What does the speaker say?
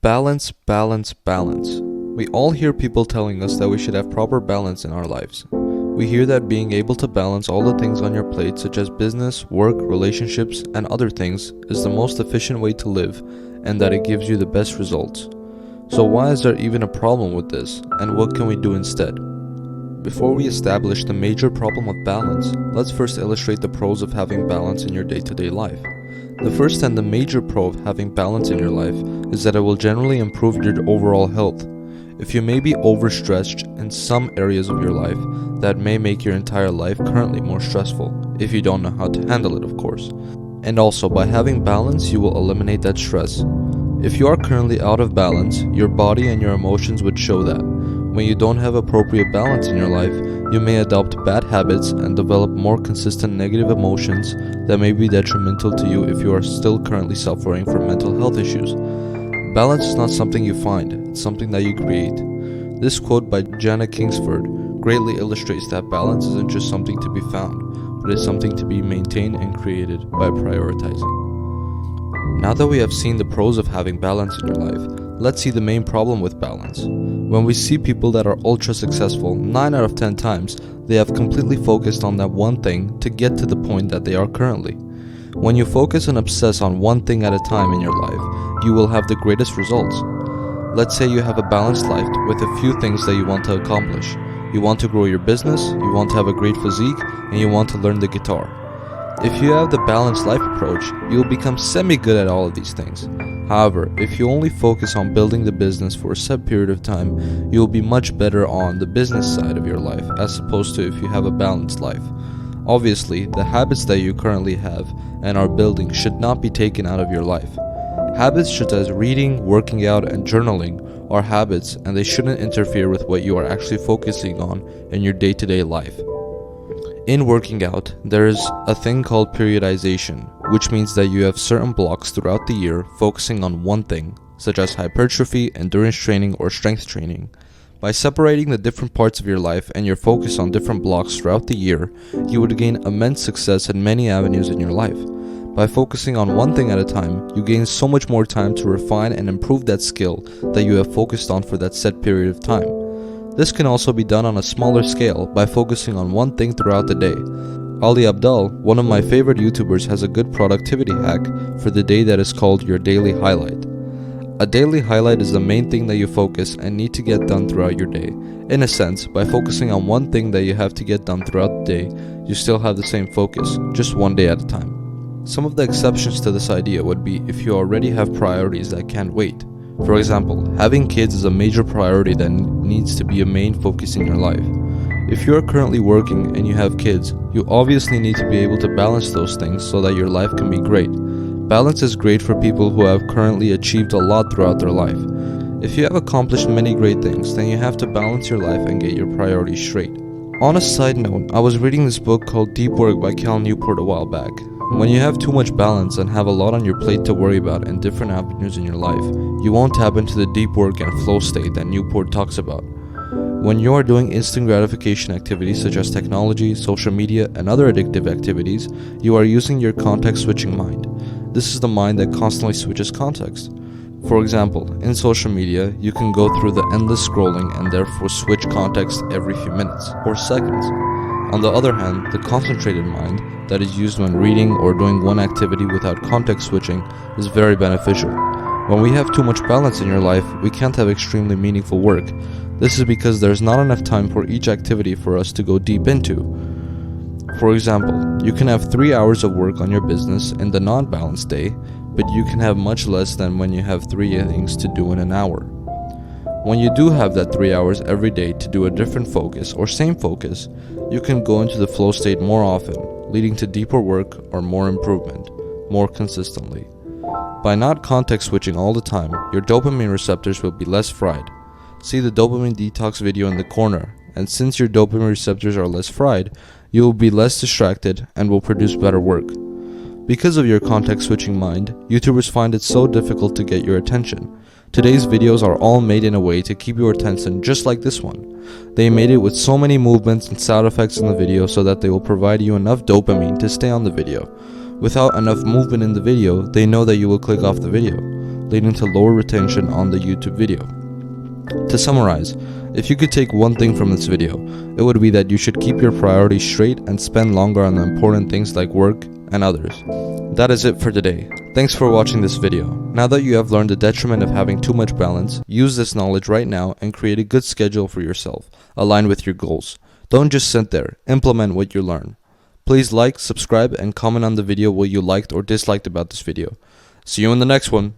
Balance, balance, balance. We all hear people telling us that we should have proper balance in our lives. We hear that being able to balance all the things on your plate, such as business, work, relationships, and other things, is the most efficient way to live, and that it gives you the best results. So why is there even a problem with this, and what can we do instead? Before we establish the major problem of balance, let's first illustrate the pros of having balance in your day-to-day life. The first and the major pro of having balance in your life is that it will generally improve your overall health. If you may be overstretched in some areas of your life, that may make your entire life currently more stressful, if you don't know how to handle it, of course. And also, by having balance, you will eliminate that stress. If you are currently out of balance, your body and your emotions would show that. When you don't have appropriate balance in your life, you may adopt bad habits and develop more consistent negative emotions that may be detrimental to you if you are still currently suffering from mental health issues. Balance is not something you find, it's something that you create. This quote by Jana Kingsford greatly illustrates that balance isn't just something to be found, but is something to be maintained and created by prioritizing. Now that we have seen the pros of having balance in your life, let's see the main problem with balance. When we see people that are ultra successful, 9 out of 10 times, they have completely focused on that one thing to get to the point that they are currently. When you focus and obsess on one thing at a time in your life, you will have the greatest results. Let's say you have a balanced life with a few things that you want to accomplish. You want to grow your business, you want to have a great physique, and you want to learn the guitar. If you have the balanced life approach, you will become semi-good at all of these things. However, if you only focus on building the business for a set period of time, you will be much better on the business side of your life as opposed to if you have a balanced life. Obviously, the habits that you currently have and are building should not be taken out of your life. Habits such as reading, working out, and journaling are habits, and they shouldn't interfere with what you are actually focusing on in your day-to-day life. In working out, there is a thing called periodization, which means that you have certain blocks throughout the year focusing on one thing, such as hypertrophy, endurance training, or strength training. By separating the different parts of your life and your focus on different blocks throughout the year, you would gain immense success in many avenues in your life. By focusing on one thing at a time, you gain so much more time to refine and improve that skill that you have focused on for that set period of time. This can also be done on a smaller scale by focusing on one thing throughout the day. Ali Abdaal, one of my favorite YouTubers, has a good productivity hack for the day that is called your daily highlight. A daily highlight is the main thing that you focus and need to get done throughout your day. In a sense, by focusing on one thing that you have to get done throughout the day, you still have the same focus, just one day at a time. Some of the exceptions to this idea would be if you already have priorities that can't wait. For example, having kids is a major priority that needs to be a main focus in your life. If you are currently working and you have kids, you obviously need to be able to balance those things so that your life can be great. Balance is great for people who have currently achieved a lot throughout their life. If you have accomplished many great things, then you have to balance your life and get your priorities straight. On a side note, I was reading this book called Deep Work by Cal Newport a while back. When you have too much balance and have a lot on your plate to worry about in different avenues in your life, you won't tap into the deep work and flow state that Newport talks about. When you are doing instant gratification activities such as technology, social media, and other addictive activities, you are using your context-switching mind. This is the mind that constantly switches context. For example, in social media, you can go through the endless scrolling and therefore switch context every few minutes or seconds. On the other hand, the concentrated mind that is used when reading or doing one activity without context switching is very beneficial. When we have too much balance in your life, we can't have extremely meaningful work. This is because there's not enough time for each activity for us to go deep into. For example, you can have 3 hours of work on your business in the non-balanced day, but you can have much less than when you have 3 things to do in an hour. When you do have that 3 hours every day to do a different focus or same focus, you can go into the flow state more often, leading to deeper work or more improvement, more consistently. By not context switching all the time, your dopamine receptors will be less fried. See the dopamine detox video in the corner, and since your dopamine receptors are less fried, you will be less distracted and will produce better work. Because of your context switching mind, YouTubers find it so difficult to get your attention. Today's videos are all made in a way to keep your attention just like this one. They made it with so many movements and sound effects in the video so that they will provide you enough dopamine to stay on the video. Without enough movement in the video, they know that you will click off the video. leading to lower retention on the YouTube video. To summarize, if you could take one thing from this video, it would be that you should keep your priorities straight and spend longer on the important things like work and others. That is it for today. Thanks for watching this video. Now that you have learned the detriment of having too much balance, use this knowledge right now and create a good schedule for yourself, aligned with your goals. Don't just sit there, implement what you learn. Please like, subscribe, and comment on the video what you liked or disliked about this video. See you in the next one.